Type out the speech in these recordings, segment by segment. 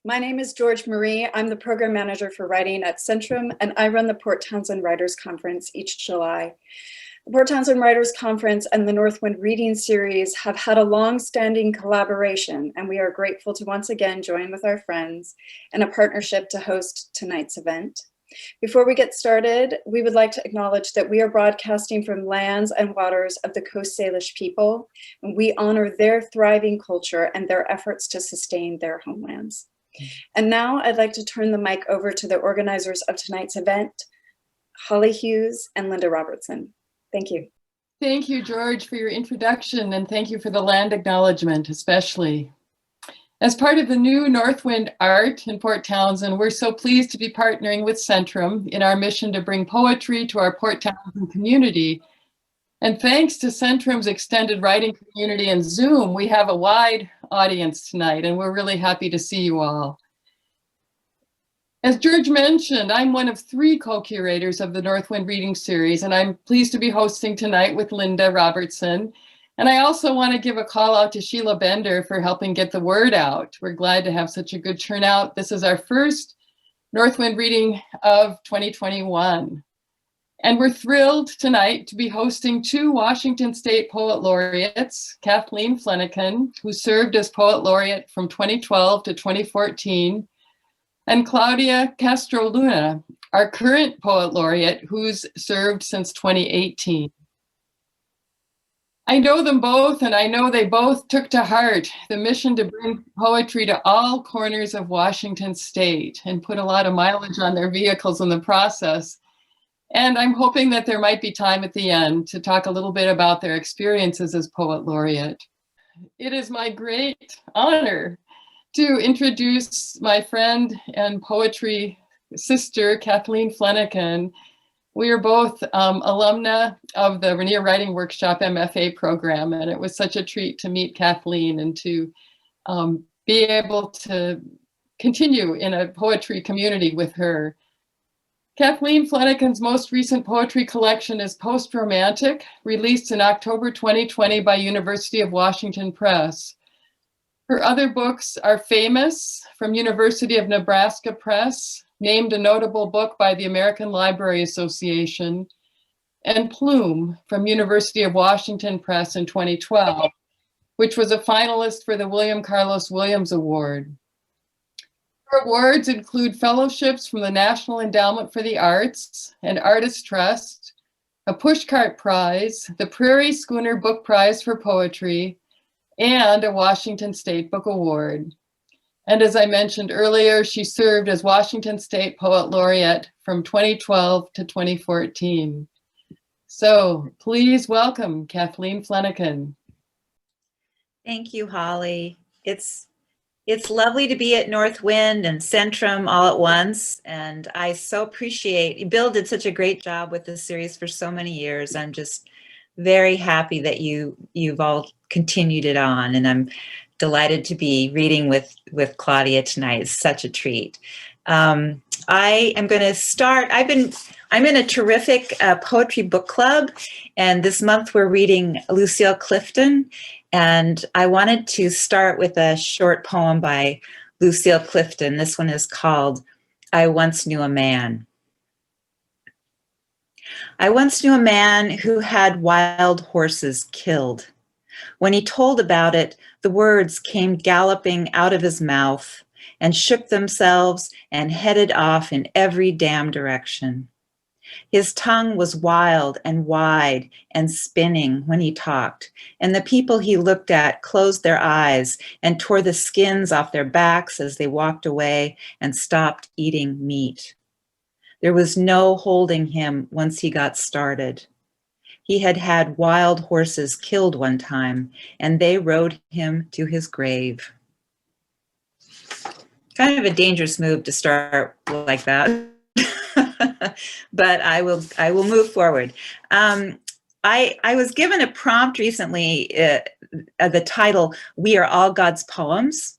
My name is George Marie. I'm the program manager for writing at Centrum, and I run the Port Townsend Writers Conference each July. The Port Townsend Writers Conference and the Northwind Reading Series have had a long-standing collaboration, and we are grateful to once again join with our friends in a partnership to host tonight's event. Before we get started, we would like to acknowledge that we are broadcasting from lands and waters of the Coast Salish people, and we honor their thriving culture and their efforts to sustain their homelands. And now I'd like to turn the mic over to the organizers of tonight's event, Holly Hughes and Linda Robertson. Thank you. Thank you, George, for your introduction, and thank you for the land acknowledgement, especially. As part of the new Northwind Art in Port Townsend, we're so pleased to be partnering with Centrum in our mission to bring poetry to our Port Townsend community. And thanks to Centrum's extended writing community and Zoom, we have a wide audience tonight, and we're really happy to see you all. As George mentioned, I'm one of 3 co-curators of the Northwind Reading Series, and I'm pleased to be hosting tonight with Linda Robertson. And I also want to give a call out to Sheila Bender for helping get the word out. We're glad to have such a good turnout. This is our first Northwind reading of 2021. And we're thrilled tonight to be hosting 2 Washington State Poet Laureates, Kathleen Fleniken, who served as Poet Laureate from 2012 to 2014, and Claudia Castro, our current Poet Laureate, who's served since 2018. I know them both, and I know they both took to heart the mission to bring poetry to all corners of Washington State and put a lot of mileage on their vehicles in the process. And I'm hoping that there might be time at the end to talk a little bit about their experiences as Poet Laureate. It is my great honor to introduce my friend and poetry sister, Kathleen Fleniken. We are both alumna of the Rainier Writing Workshop MFA program, and it was such a treat to meet Kathleen and to be able to continue in a poetry community with her. Kathleen Fleniken's most recent poetry collection is Post-Romantic, released in October 2020 by University of Washington Press. Her other books are Famous from University of Nebraska Press, named a notable book by the American Library Association, and Plume from University of Washington Press in 2012, which was a finalist for the William Carlos Williams Award. Her awards include fellowships from the National Endowment for the Arts and Artist Trust, a Pushcart Prize, the Prairie Schooner Book Prize for Poetry, and a Washington State Book Award. And as I mentioned earlier, she served as Washington State Poet Laureate from 2012 to 2014. So please welcome Kathleen Fleniken. Thank you, Holly. It's lovely to be at Northwind and Centrum all at once, and I so appreciate, Bill did such a great job with this series for so many years. I'm just very happy that you've all continued it on, and I'm delighted to be reading with Claudia tonight. It's such a treat. I am going to start. I'm in a terrific poetry book club, and this month we're reading Lucille Clifton. And I wanted to start with a short poem by Lucille Clifton. This one is called I Once Knew a Man. I once knew a man who had wild horses killed. When he told about it, the words came galloping out of his mouth and shook themselves and headed off in every damn direction. His tongue was wild and wide and spinning when he talked, and the people he looked at closed their eyes and tore the skins off their backs as they walked away and stopped eating meat. There was no holding him once he got started. He had had wild horses killed one time, and they rode him to his grave. Kind of a dangerous move to start like that. But I will move forward. I was given a prompt recently, the title, We Are All God's Poems.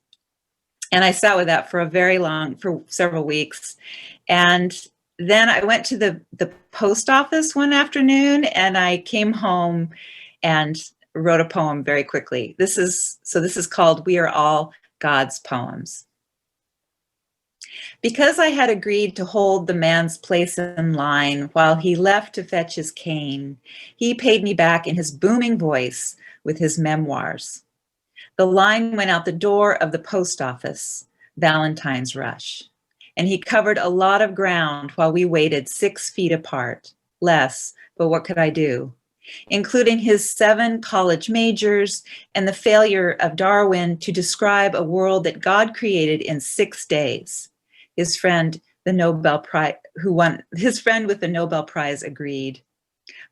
And I sat with that for several weeks. And then I went to the post office one afternoon, and I came home and wrote a poem very quickly. This is called We Are All God's Poems. Because I had agreed to hold the man's place in line while he left to fetch his cane, he paid me back in his booming voice with his memoirs. The line went out the door of the post office, Valentine's Rush, and he covered a lot of ground while we waited 6 feet apart. Less, but what could I do? Including his 7 college majors and the failure of Darwin to describe a world that God created in 6 days. His friend, the Nobel Prize, his friend with the Nobel Prize agreed.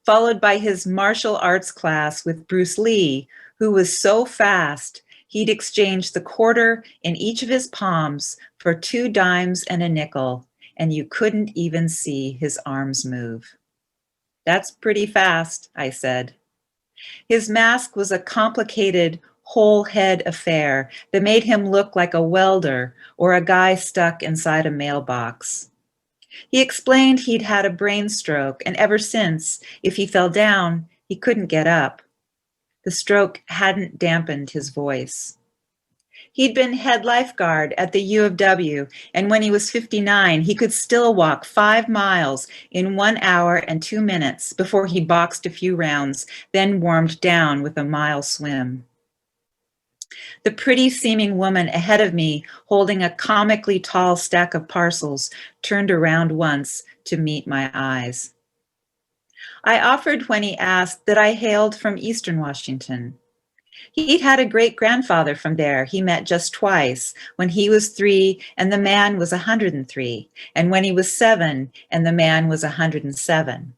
Followed by his martial arts class with Bruce Lee, who was so fast, he'd exchange the quarter in each of his palms for 2 dimes and a nickel, and you couldn't even see his arms move. That's pretty fast, I said. His mask was a complicated whole head affair that made him look like a welder or a guy stuck inside a mailbox. He explained he'd had a brain stroke, and ever since, if he fell down, he couldn't get up. The stroke hadn't dampened his voice. He'd been head lifeguard at the U of W, and when he was 59, he could still walk 5 miles in 1 hour and 2 minutes before he boxed a few rounds, then warmed down with a mile swim. The pretty seeming woman ahead of me, holding a comically tall stack of parcels, turned around once to meet my eyes. I offered when he asked that I hailed from Eastern Washington. He'd had a great-grandfather from there he met just twice, when he was 3 and the man was 103, and when he was 7 and the man was 107.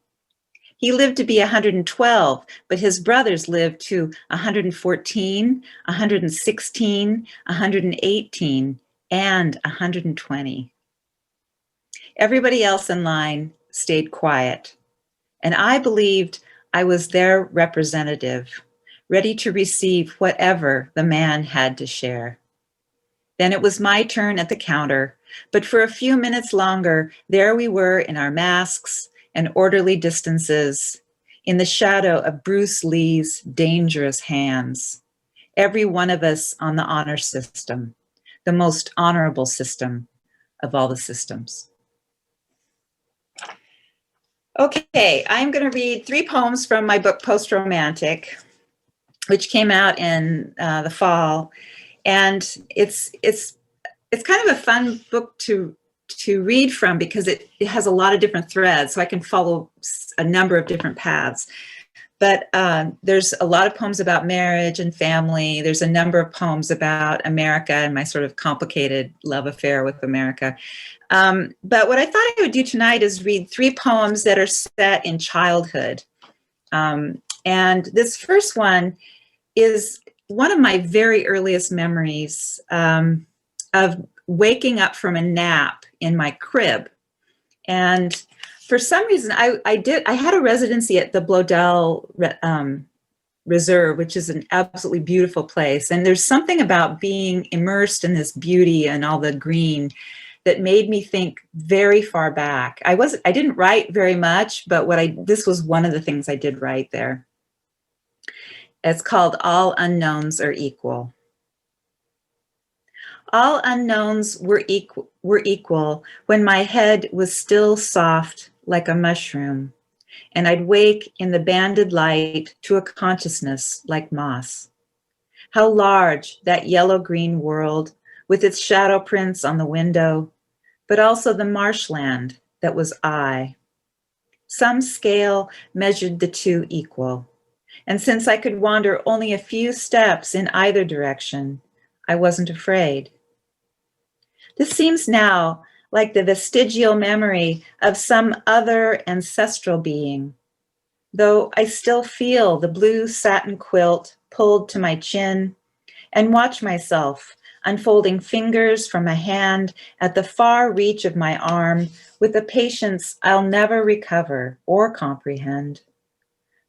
He lived to be 112, but his brothers lived to 114, 116, 118, and 120. Everybody else in line stayed quiet, and I believed I was their representative, ready to receive whatever the man had to share. Then it was my turn at the counter, but for a few minutes longer, there we were in our masks and orderly distances, in the shadow of Bruce Lee's dangerous hands. Every one of us on the honor system, the most honorable system of all the systems. Okay, I'm going to read 3 poems from my book, Post-Romantic, which came out in the fall. And it's kind of a fun book to read from because it has a lot of different threads, so I can follow a number of different paths. But there's a lot of poems about marriage and family. There's a number of poems about America and my sort of complicated love affair with America. But what I thought I would do tonight is read 3 poems that are set in childhood. And this first one is one of my very earliest memories of waking up from a nap in my crib. And for some reason, I had a residency at the Bloedel Reserve, which is an absolutely beautiful place. And there's something about being immersed in this beauty and all the green that made me think very far back. I didn't write very much, but this was one of the things I did write there. It's called All Unknowns Are Equal. All unknowns were equal when my head was still soft like a mushroom, and I'd wake in the banded light to a consciousness like moss. How large that yellow-green world with its shadow prints on the window, but also the marshland that was I. Some scale measured the 2 equal, and since I could wander only a few steps in either direction, I wasn't afraid. This seems now like the vestigial memory of some other ancestral being, though I still feel the blue satin quilt pulled to my chin and watch myself unfolding fingers from a hand at the far reach of my arm with a patience I'll never recover or comprehend.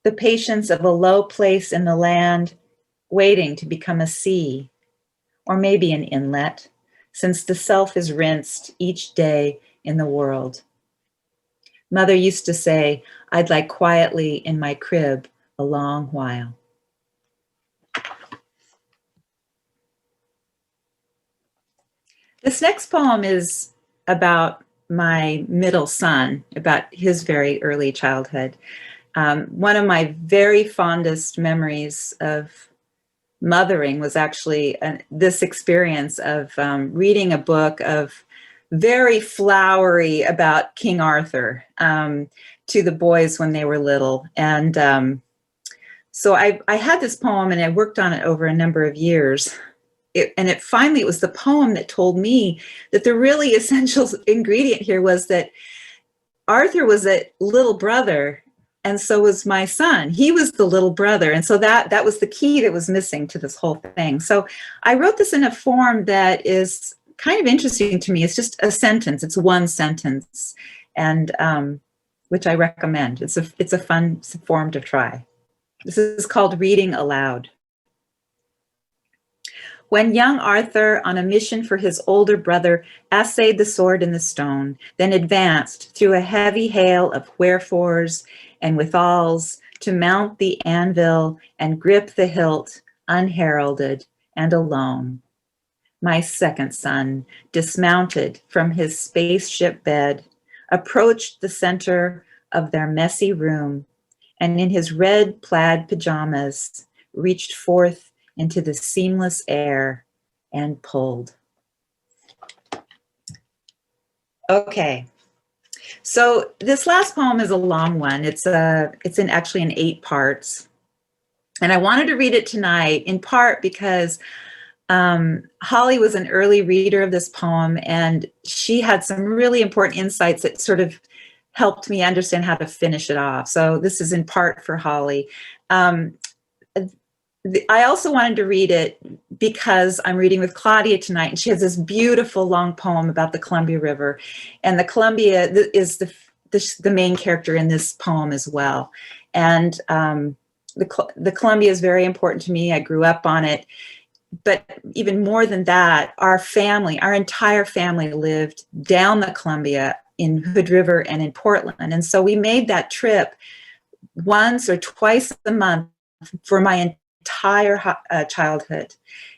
The patience of a low place in the land waiting to become a sea, or maybe an inlet, since the self is rinsed each day in the world. Mother used to say, I'd lie quietly in my crib a long while. This next poem is about my middle son, about his very early childhood. One of my very fondest memories of mothering was actually this experience of reading a book of very flowery about King Arthur to the boys when they were little. And so I had this poem and I worked on it over a number of years. Finally, it was the poem that told me that the really essential ingredient here was that Arthur was a little brother, and so was my son. He was the little brother. And so that was the key that was missing to this whole thing. So I wrote this in a form that is kind of interesting to me. It's just a sentence. It's one sentence, and which I recommend. It's a fun form to try. This is called Reading Aloud. When young Arthur, on a mission for his older brother, assayed the sword in the stone, then advanced through a heavy hail of wherefores and withals to mount the anvil and grip the hilt unheralded and alone. My second son, dismounted from his spaceship bed, approached the center of their messy room, and in his red plaid pajamas, reached forth into the seamless air and pulled. Okay, so this last poem is a long one. It's actually in 8 parts, and I wanted to read it tonight in part because Holly was an early reader of this poem, and she had some really important insights that sort of helped me understand how to finish it off. So this is in part for Holly. I also wanted to read it because I'm reading with Claudia tonight, and she has this beautiful long poem about the Columbia River, and the Columbia is the main character in this poem as well. And the Columbia is very important to me. I grew up on it, but even more than that, our entire family lived down the Columbia in Hood River and in Portland, and so we made that trip once or twice a month for my entire childhood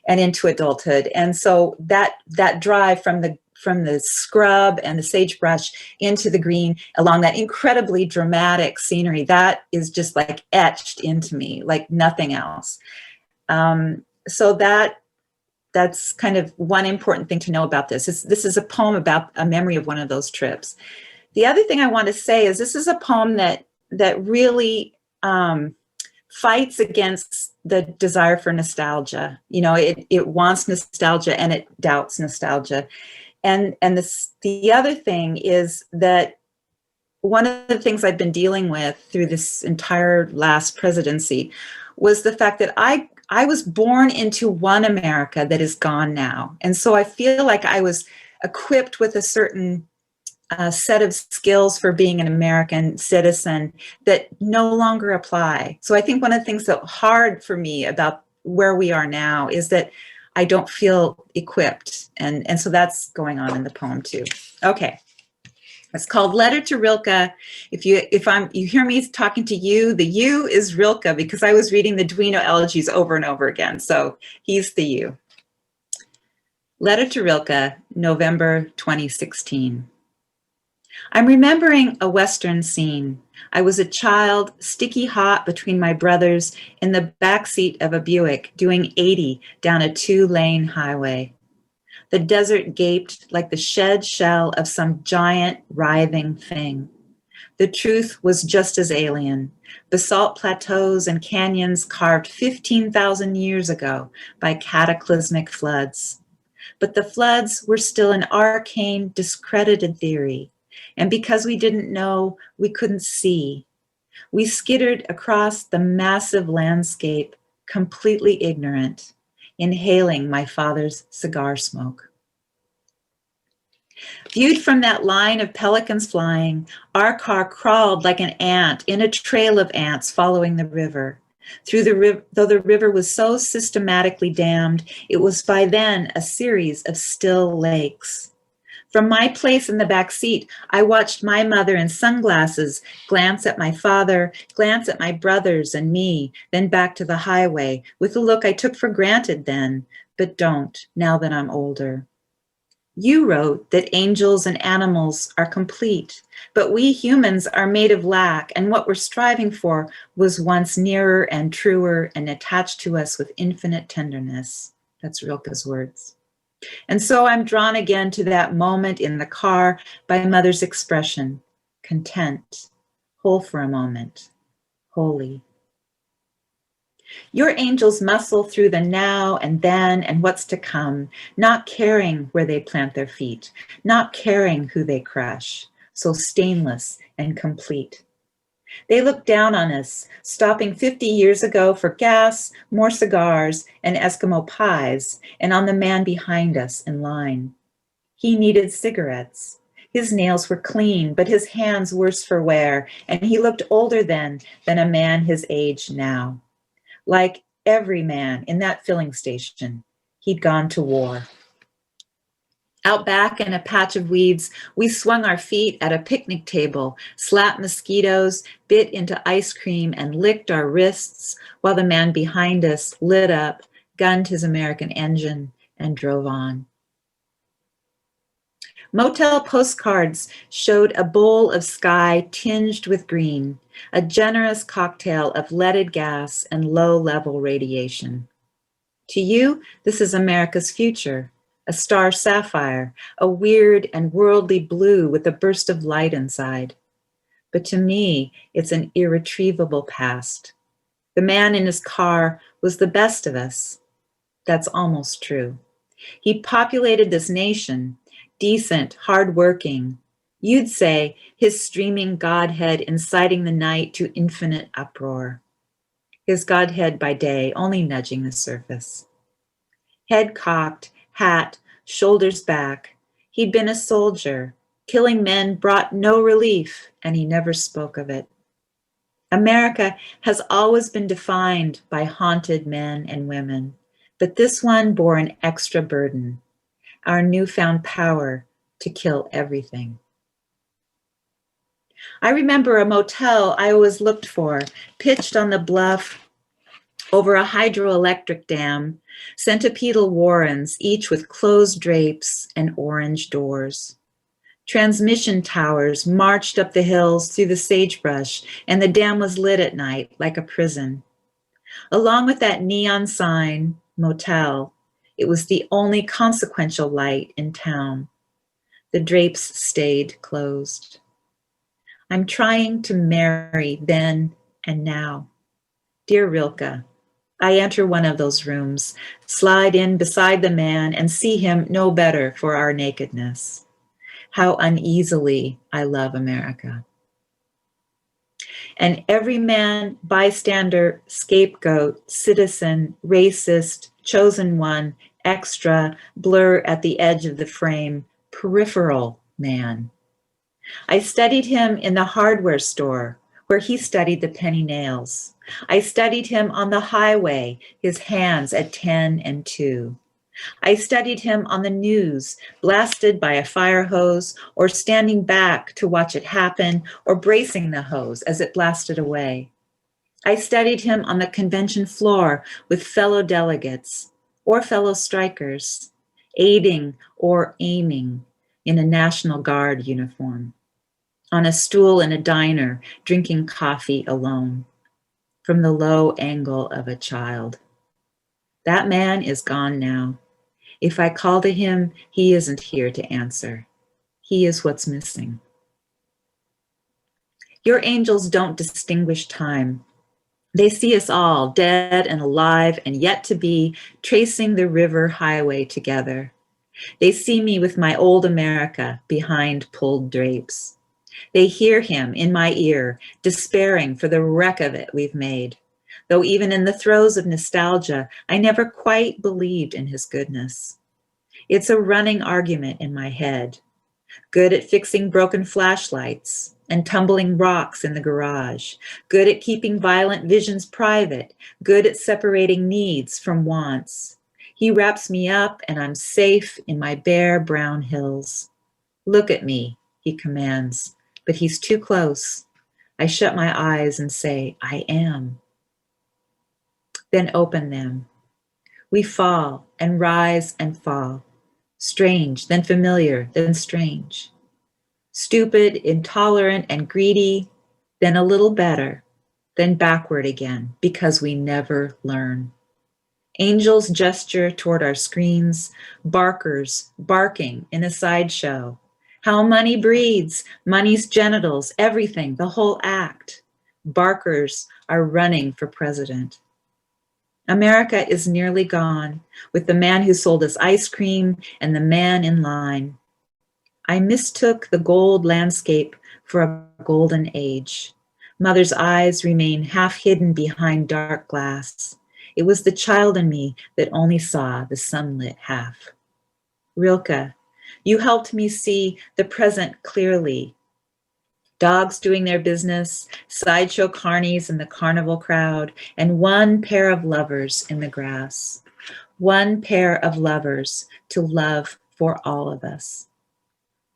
and into adulthood. And so that drive from the scrub and the sagebrush into the green along that incredibly dramatic scenery, that is just like etched into me like nothing else. So that's kind of one important thing to know about this. This is a poem about a memory of one of those trips. The other thing I want to say is this is a poem that really fights against the desire for nostalgia. You know, it wants nostalgia and it doubts nostalgia. And the other thing is that one of the things I've been dealing with through this entire last presidency was the fact that I was born into one America that is gone now. And so I feel like I was equipped with a certain set of skills for being an American citizen that no longer apply. So I think one of the things that's hard for me about where we are now is that I don't feel equipped. And so that's going on in the poem too. Okay. It's called Letter to Rilka. If you hear me talking to you, the you is Rilka because I was reading the Duino elegies over and over again. So he's the you. Letter to Rilka, November 2016. I'm remembering a Western scene. I was a child, sticky hot between my brothers in the backseat of a Buick, doing 80 down a 2-lane highway. The desert gaped like the shed shell of some giant, writhing thing. The truth was just as alien. Basalt plateaus and canyons carved 15,000 years ago by cataclysmic floods. But the floods were still an arcane, discredited theory. And because we didn't know, we couldn't see. We skittered across the massive landscape, completely ignorant, inhaling my father's cigar smoke. Viewed from that line of pelicans flying, our car crawled like an ant in a trail of ants following the river. Though the river was so systematically dammed, it was by then a series of still lakes. From my place in the back seat, I watched my mother in sunglasses glance at my father, glance at my brothers and me, then back to the highway with a look I took for granted then, but don't now that I'm older. You wrote that angels and animals are complete, but we humans are made of lack, and what we're striving for was once nearer and truer and attached to us with infinite tenderness. That's Rilka's words. And so I'm drawn again to that moment in the car by Mother's expression, content, whole for a moment, holy. Your angels muscle through the now and then and what's to come, not caring where they plant their feet, not caring who they crush, so stainless and complete. They look down on us, stopping 50 years ago for gas, more cigars, and Eskimo pies, and on the man behind us in line. He needed cigarettes. His nails were clean, but his hands worse for wear, and he looked older then than a man his age now. Like every man in that filling station, he'd gone to war. Out back in a patch of weeds, we swung our feet at a picnic table, slapped mosquitoes, bit into ice cream, and licked our wrists while the man behind us lit up, gunned his American engine, and drove on. Motel postcards showed a bowl of sky tinged with green, a generous cocktail of leaded gas and low-level radiation. To you, this is America's future, a star sapphire, a weird and worldly blue with a burst of light inside. But to me, it's an irretrievable past. The man in his car was the best of us. That's almost true. He populated this nation, decent, hardworking. You'd say his streaming Godhead inciting the night to infinite uproar. His Godhead by day only nudging the surface. Head cocked, hat, shoulders back. He'd been a soldier. Killing men brought no relief, and he never spoke of it. America has always been defined by haunted men and women, but this one bore an extra burden, our newfound power to kill everything. I remember a motel I always looked for, pitched on the bluff over a hydroelectric dam, centipedal warrens, each with closed drapes and orange doors. Transmission towers marched up the hills through the sagebrush, and the dam was lit at night like a prison. Along with that neon sign, motel, it was the only consequential light in town. The drapes stayed closed. I'm trying to marry then and now. Dear Rilka, I enter one of those rooms, slide in beside the man, and see him no better for our nakedness. How uneasily I love America. And every man, bystander, scapegoat, citizen, racist, chosen one, extra, blur at the edge of the frame, peripheral man. I studied him in the hardware store where he studied the penny nails. I studied him on the highway, his hands at 10 and 2. I studied him on the news, blasted by a fire hose, or standing back to watch it happen, or bracing the hose as it blasted away. I studied him on the convention floor with fellow delegates or fellow strikers, aiding or aiming in a National Guard uniform, on a stool in a diner, drinking coffee alone, from the low angle of a child. That man is gone now. If I call to him, he isn't here to answer. He is what's missing. Your angels don't distinguish time. They see us all, dead and alive and yet to be, tracing the river highway together. They see me with my old America behind pulled drapes. They hear him in my ear, despairing for the wreck of it we've made. Though even in the throes of nostalgia, I never quite believed in his goodness. It's a running argument in my head. Good at fixing broken flashlights and tumbling rocks in the garage. Good at keeping violent visions private. Good at separating needs from wants. He wraps me up and I'm safe in my bare brown hills. Look at me, he commands, but he's too close. I shut my eyes and say, I am. Then open them. We fall and rise and fall. Strange, then familiar, then strange. Stupid, intolerant, and greedy, then a little better, then backward again, because we never learn. Angels gesture toward our screens, barkers barking in a sideshow. How money breeds, money's genitals, everything, the whole act. Barkers are running for president. America is nearly gone, with the man who sold us ice cream and the man in line. I mistook the gold landscape for a golden age. Mother's eyes remain half hidden behind dark glass. It was the child in me that only saw the sunlit half. Rilka, you helped me see the present clearly. Dogs doing their business, sideshow carnies in the carnival crowd, and one pair of lovers in the grass. One pair of lovers to love for all of us.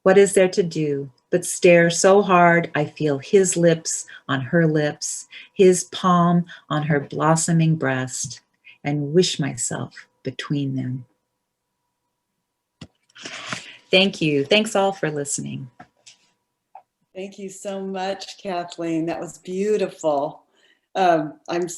What is there to do but stare so hard I feel his lips on her lips, his palm on her blossoming breast, and wish myself between them. Thank you. Thanks all for listening. Thank you so much, Kathleen. That was beautiful. I'm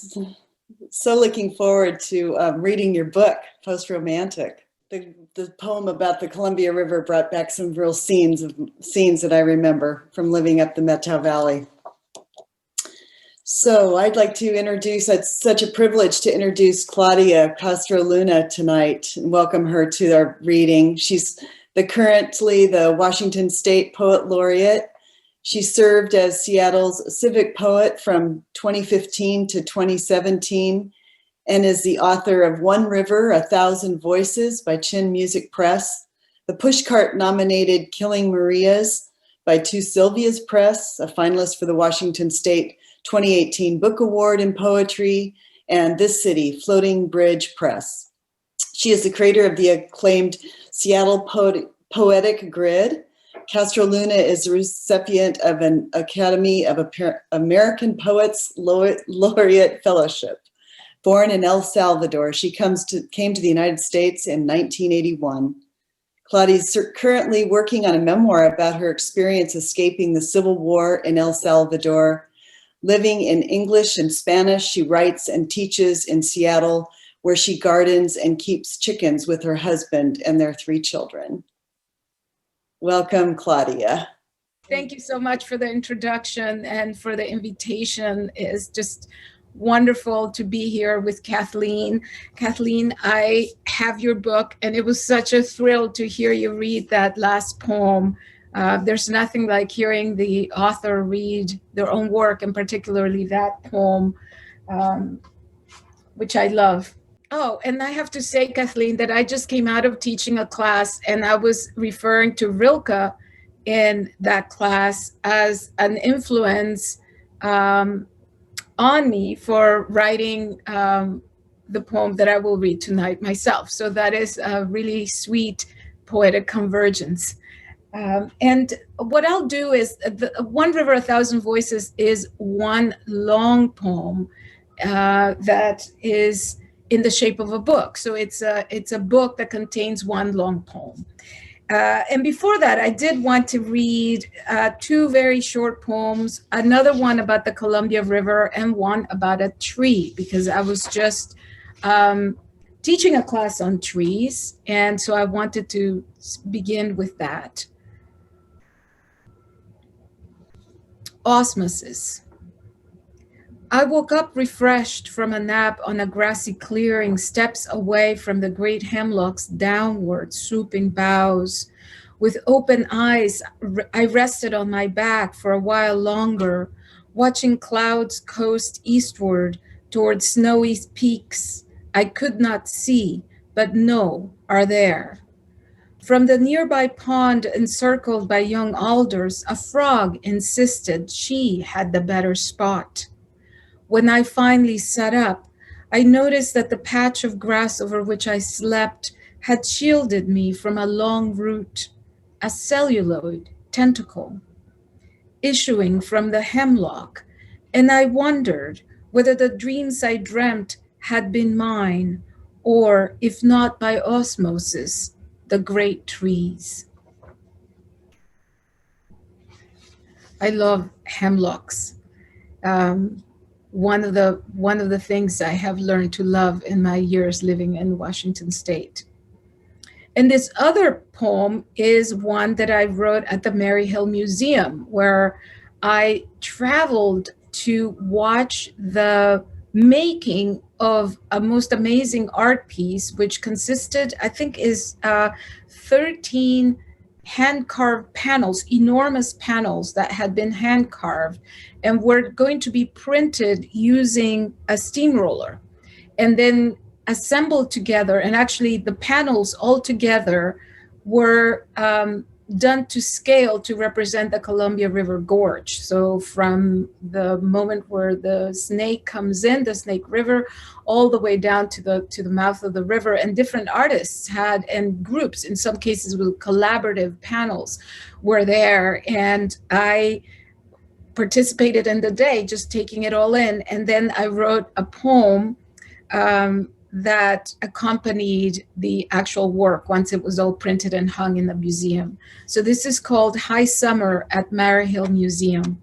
so looking forward to reading your book, Post-Romantic. The poem about the Columbia River brought back some real scenes that I remember from living up the Methow Valley. So I'd like to introduce, it's such a privilege to introduce Claudia Castro tonight and welcome her to our reading. She's currently the Washington State Poet Laureate. She served as Seattle's civic poet from 2015 to 2017 and is the author of One River, 1,000 Voices by Chin Music Press, the Pushcart nominated Killing Marias by Two Sylvias Press, a finalist for the Washington State 2018 Book Award in Poetry, and This City, Floating Bridge Press. She is the creator of the acclaimed Seattle Poetic Grid. Castro Luna is the recipient of an Academy of American Poets Laureate Fellowship. Born in El Salvador, she came to the United States in 1981. Claudia is currently working on a memoir about her experience escaping the Civil War in El Salvador. Living in English and Spanish, she writes and teaches in Seattle, where she gardens and keeps chickens with her husband and their 3 children. Welcome, Claudia. Thank you so much for the introduction and for the invitation. It's just wonderful to be here with Kathleen. Kathleen, I have your book, and it was such a thrill to hear you read that last poem. There's nothing like hearing the author read their own work, and particularly that poem, which I love. Oh, and I have to say, Kathleen, that I just came out of teaching a class, and I was referring to Rilka in that class as an influence on me for writing the poem that I will read tonight myself. So that is a really sweet poetic convergence. And what I'll do is, One River, 1,000 Voices is one long poem that is in the shape of a book. So it's a book that contains one long poem. And before that, I did want to read 2 very short poems, another one about the Columbia River and one about a tree, because I was just teaching a class on trees. And so I wanted to begin with that. Osmosis. I woke up refreshed from a nap on a grassy clearing, steps away from the great hemlock's downward swooping boughs. With open eyes, I rested on my back for a while longer, watching clouds coast eastward toward snowy peaks I could not see, but know are there. From the nearby pond encircled by young alders, a frog insisted she had the better spot. When I finally sat up, I noticed that the patch of grass over which I slept had shielded me from a long root, a celluloid tentacle, issuing from the hemlock, and I wondered whether the dreams I dreamt had been mine, or if not by osmosis, the great trees. I love hemlocks. One of the things I have learned to love in my years living in Washington State. And this other poem is one that I wrote at the Maryhill Museum, where I traveled to watch the making of a most amazing art piece, which consisted, I think, is 13 hand-carved panels, enormous panels that had been hand-carved and were going to be printed using a steamroller and then assembled together. And actually the panels all together were done to scale to represent the Columbia River Gorge. So from the moment where the Snake comes in, the Snake River, all the way down to the mouth of the river. And different artists had, and groups, in some cases with collaborative panels, were there. And I participated in the day, just taking it all in. And then I wrote a poem that accompanied the actual work once it was all printed and hung in the museum. So this is called High Summer at Maryhill Museum.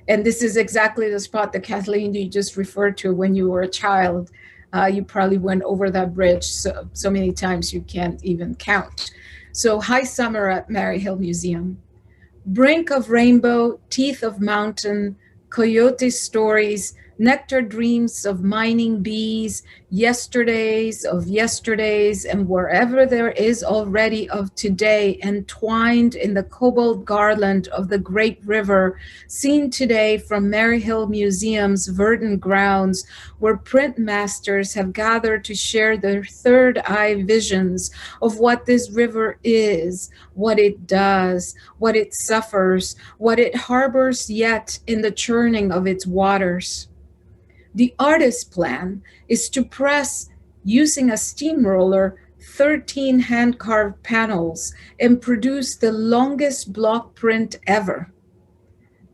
And this is exactly the spot that Kathleen, you just referred to when you were a child. You probably went over that bridge so many times you can't even count. So High Summer at Maryhill Museum. Brink of rainbow, teeth of mountain, coyote stories, nectar dreams of mining bees, yesterdays of yesterdays, and wherever there is already of today, entwined in the cobalt garland of the great river, seen today from Maryhill Museum's verdant grounds, where print masters have gathered to share their third eye visions of what this river is, what it does, what it suffers, what it harbors yet in the churning of its waters. The artist's plan is to press, using a steamroller, 13 hand-carved panels and produce the longest block print ever.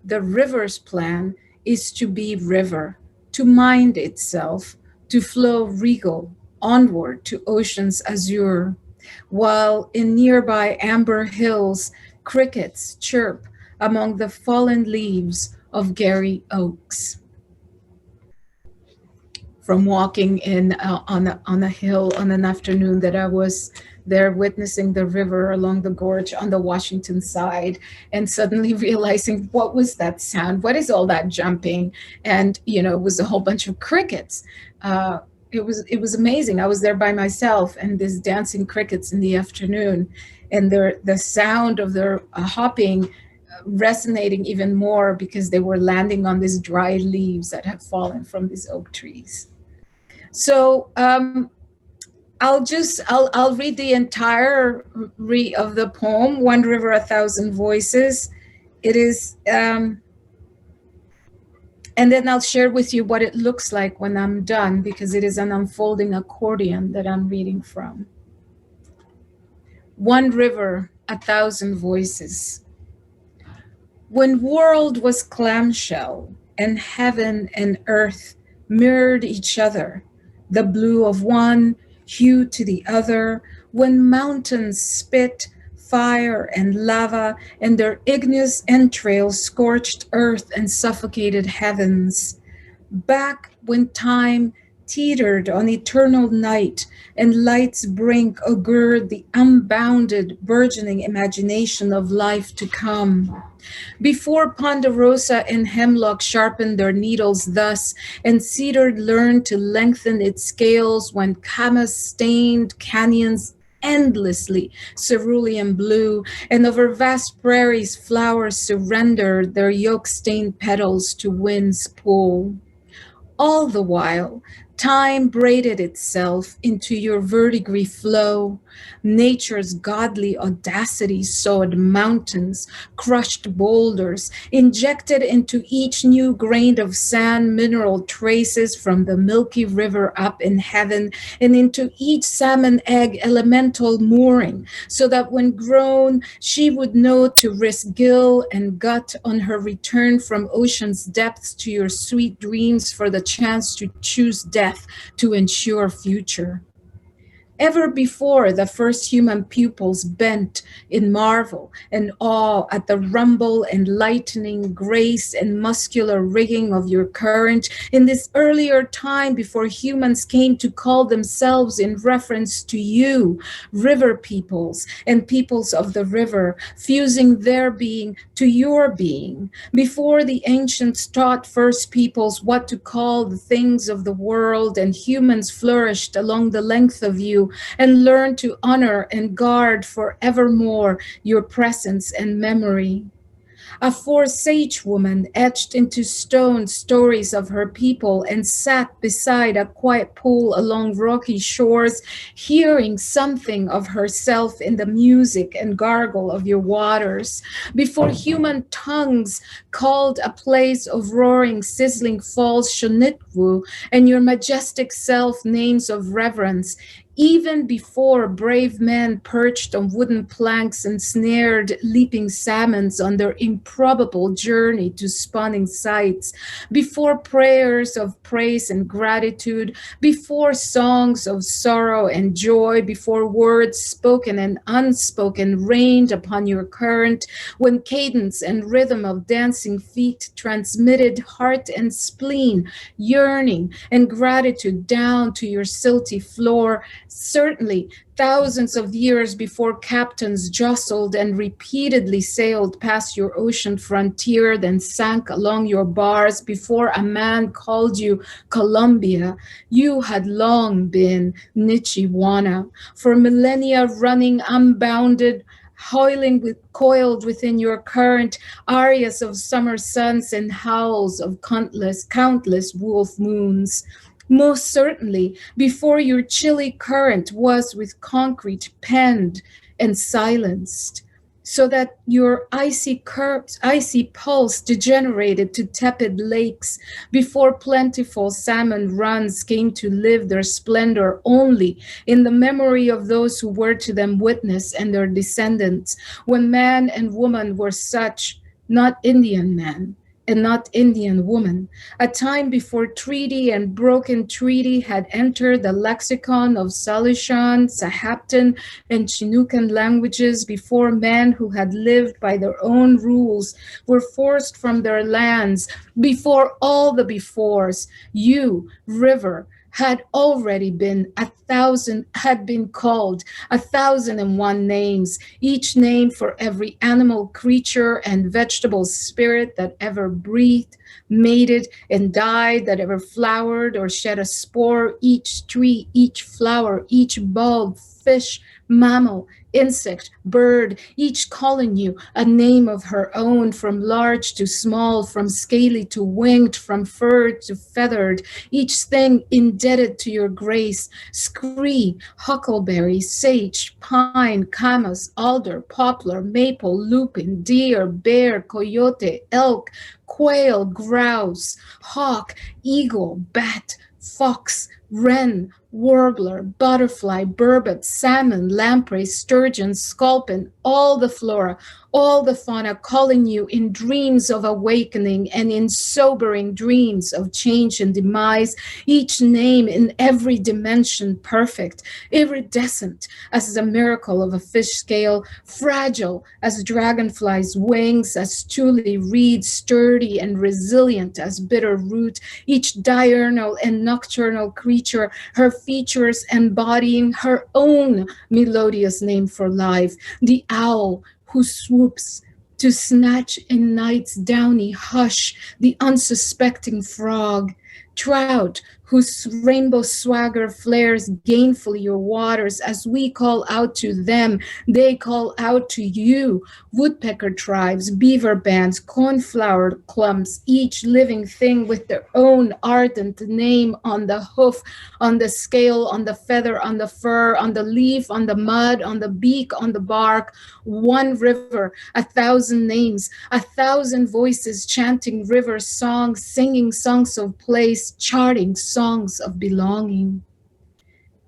The river's plan is to be river, to mind itself, to flow regal onward to ocean's azure, while in nearby amber hills, crickets chirp among the fallen leaves of Gary oaks. From walking in on a hill on an afternoon that I was there witnessing the river along the gorge on the Washington side, and suddenly realizing, what was that sound? What is all that jumping? And it was a whole bunch of crickets. It was amazing. I was there by myself, and these dancing crickets in the afternoon, and the sound of their hopping resonating even more because they were landing on these dry leaves that have fallen from these oak trees. So I'll read the entire of the poem, One River, 1,000 Voices. It is, and then I'll share with you what it looks like when I'm done, because it is an unfolding accordion that I'm reading from. One river, 1,000 voices. When world was clamshell and heaven and earth mirrored each other, the blue of one, hue to the other, when mountains spit fire and lava and their igneous entrails scorched earth and suffocated heavens, back when time teetered on eternal night and light's brink augured the unbounded burgeoning imagination of life to come. Before ponderosa and hemlock sharpened their needles thus, and cedar learned to lengthen its scales, when camas stained canyons endlessly cerulean blue, and over vast prairies flowers surrendered their yolk-stained petals to wind's pull. All the while, time braided itself into your verdigris flow. Nature's godly audacity sawed mountains, crushed boulders, injected into each new grain of sand mineral traces from the milky river up in heaven, and into each salmon egg elemental mooring, so that when grown, she would know to risk gill and gut on her return from ocean's depths to your sweet dreams for the chance to choose death to ensure future. Ever before the first human pupils bent in marvel and awe at the rumble and lightning, grace and muscular rigging of your current, in this earlier time before humans came to call themselves in reference to you, river peoples and peoples of the river, fusing their being to your being, before the ancients taught first peoples what to call the things of the world, and humans flourished along the length of you and learned to honor and guard forevermore your presence and memory. A forsage woman etched into stone stories of her people and sat beside a quiet pool along rocky shores, hearing something of herself in the music and gargle of your waters. Before human tongues called a place of roaring, sizzling falls Shonitwu, and your majestic self names of reverence, even before brave men perched on wooden planks and snared leaping salmons on their improbable journey to spawning sites, before prayers of praise and gratitude, before songs of sorrow and joy, before words spoken and unspoken rained upon your current, when cadence and rhythm of dancing feet transmitted heart and spleen, yearning and gratitude down to your silty floor, certainly thousands of years before captains jostled and repeatedly sailed past your ocean frontier, then sank along your bars, before a man called you Columbia, you had long been Nichiwana, for millennia running unbounded, coiled within your current, arias of summer suns and howls of countless wolf moons. Most certainly, before your chilly current was with concrete penned and silenced, so that your icy pulse degenerated to tepid lakes, before plentiful salmon runs came to live their splendor only in the memory of those who were to them witness and their descendants, when man and woman were such, not Indian man and not Indian woman, a time before treaty and broken treaty had entered the lexicon of Salishan, Sahaptin, and Chinookan languages, before men who had lived by their own rules were forced from their lands, before all the befores, you, river, had already been called 1,001 names, each name for every animal creature and vegetable spirit that ever breathed, mated, and died, that ever flowered or shed a spore, each tree, each flower, each bulb, fish, mammal, insect, bird, each calling you a name of her own, from large to small, from scaly to winged, from furred to feathered, each thing indebted to your grace, scree, huckleberry, sage, pine, camas, alder, poplar, maple, lupin, deer, bear, coyote, elk, quail, grouse, hawk, eagle, bat, fox, wren, warbler, butterfly, burbot, salmon, lamprey, sturgeon, sculpin, all the flora, all the fauna calling you in dreams of awakening and in sobering dreams of change and demise, each name in every dimension perfect, iridescent as the miracle of a fish scale, fragile as dragonfly's wings, as Tule reed, sturdy and resilient as bitter root, each diurnal and nocturnal creature, her features embodying her own melodious name for life, the owl who swoops to snatch in night's downy hush the unsuspecting frog, trout whose rainbow swagger flares gainfully your waters. As we call out to them, they call out to you. Woodpecker tribes, beaver bands, cornflower clumps, each living thing with their own ardent name on the hoof, on the scale, on the feather, on the fur, on the leaf, on the mud, on the beak, on the bark. One river, 1,000 names, 1,000 voices chanting river songs, singing songs of place, charting songs of belonging.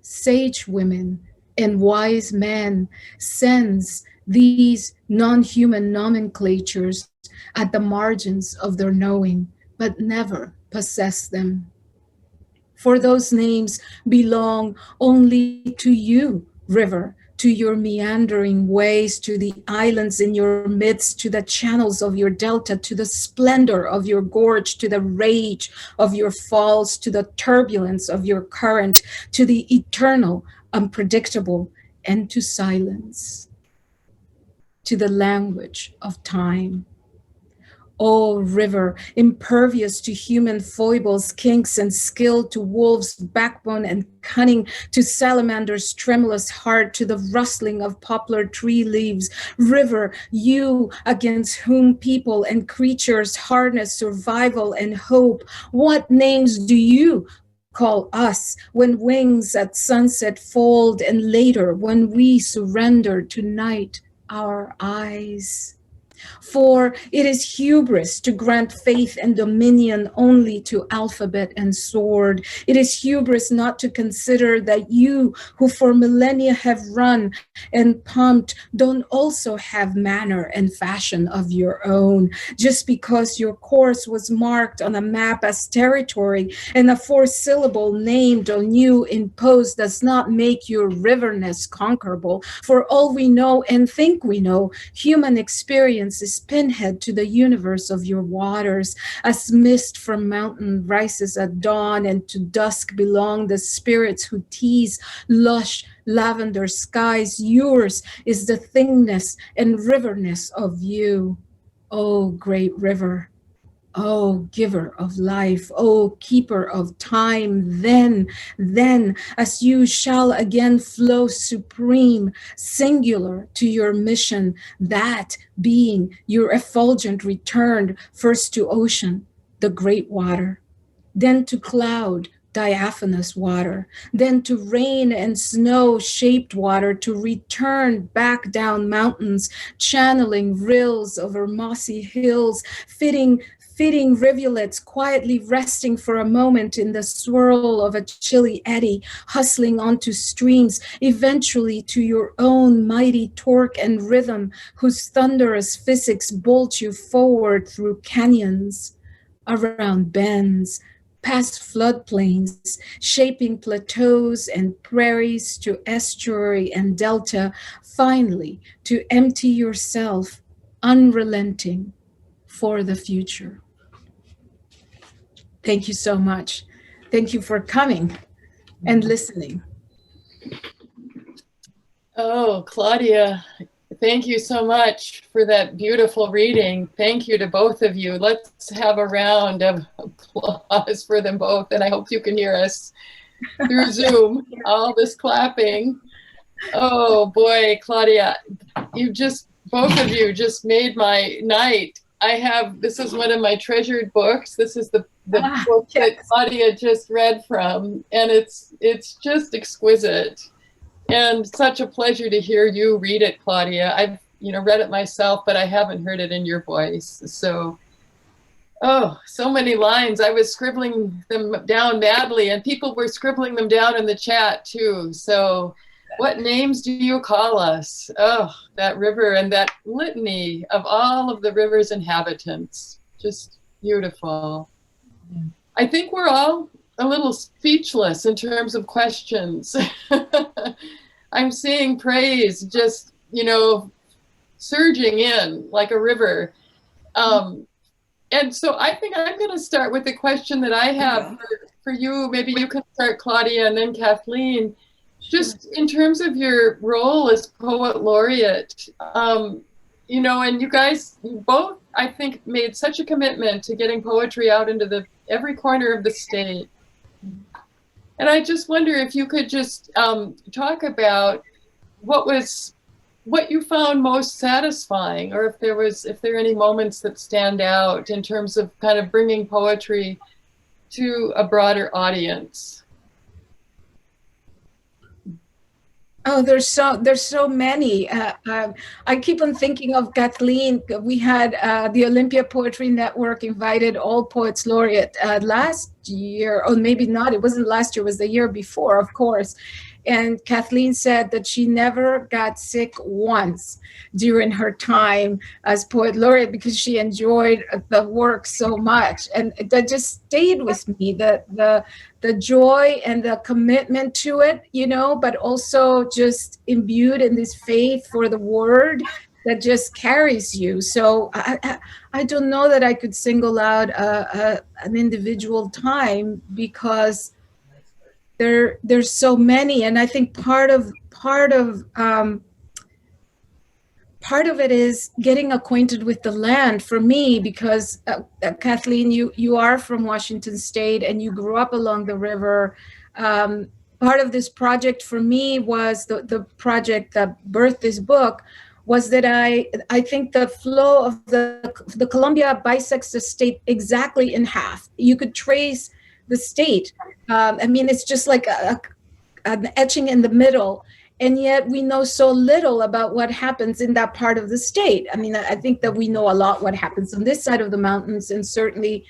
Sage women and wise men sense these non-human nomenclatures at the margins of their knowing, but never possess them. For those names belong only to you, river, to your meandering ways, to the islands in your midst, to the channels of your delta, to the splendor of your gorge, to the rage of your falls, to the turbulence of your current, to the eternal, unpredictable, and to silence, to the language of time. O river, impervious to human foibles, kinks, and skill, to wolves' backbone and cunning, to salamander's tremulous heart, to the rustling of poplar tree leaves. River, you against whom people and creatures harness survival and hope. What names do you call us when wings at sunset fold, and later when we surrender to night our eyes? For it is hubris to grant faith and dominion only to alphabet and sword. It is hubris not to consider that you, who for millennia have run and pumped, don't also have manner and fashion of your own. Just because your course was marked on a map as territory and a 4-syllable named on you imposed does not make your riverness conquerable. For all we know and think we know, human experience is pinhead to the universe of your waters. As mist from mountain rises at dawn, and to dusk belong the spirits who tease lush lavender skies. Yours is the thingness and riverness of you, O great river. O giver of life, O keeper of time, then, as you shall again flow supreme, singular to your mission, that being your effulgent returned first to ocean, the great water, then to cloud, diaphanous water, then to rain and snow-shaped water, to return back down mountains, channeling rills over mossy hills, fitting rivulets, quietly resting for a moment in the swirl of a chilly eddy, hustling onto streams, eventually to your own mighty torque and rhythm, whose thunderous physics bolt you forward through canyons, around bends, past floodplains, shaping plateaus and prairies to estuary and delta, finally to empty yourself, unrelenting, for the future. Thank you so much. Thank you for coming and listening. Oh, Claudia, thank you so much for that beautiful reading. Thank you to both of you. Let's have a round of applause for them both. And I hope you can hear us through Zoom, all this clapping. Oh boy, Claudia, both of you just made my night. This is one of my treasured books. This is the book that Claudia just read from, and it's just exquisite. And such a pleasure to hear you read it, Claudia. I've read it myself, but I haven't heard it in your voice. So, so many lines. I was scribbling them down madly, and people were scribbling them down in the chat too. So, what names do you call us? Oh, that river and that litany of all of the river's inhabitants. Just beautiful. I think we're all a little speechless in terms of questions. I'm seeing praise just, surging in like a river. And so I think I'm going to start with the question that I have for you. Maybe you can start, Claudia, and then Kathleen. Just in terms of your role as poet laureate, and you guys both, I think, made such a commitment to getting poetry out into every corner of the state. And I just wonder if you could just talk about what you found most satisfying, or if there are any moments that stand out in terms of kind of bringing poetry to a broader audience. Oh, there's so many. I keep on thinking of Kathleen. We had the Olympia Poetry Network invited all poets laureate last year, or maybe not. It wasn't last year. It was the year before, of course. And Kathleen said that she never got sick once during her time as poet laureate because she enjoyed the work so much, and that just stayed with me. The the joy and the commitment to it, you know, but also just imbued in this faith for the word that just carries you. So I don't know that I could single out an individual time, because there's so many. And I think part of it is getting acquainted with the land for me, because Kathleen, you are from Washington State and you grew up along the river. Part of this project for me was the project that birthed this book, was that I think the flow of the Columbia bisects the state exactly in half. You could trace the state. I mean, it's just like an etching in the middle. And yet we know so little about what happens in that part of the state. I mean, I think that we know a lot what happens on this side of the mountains, and certainly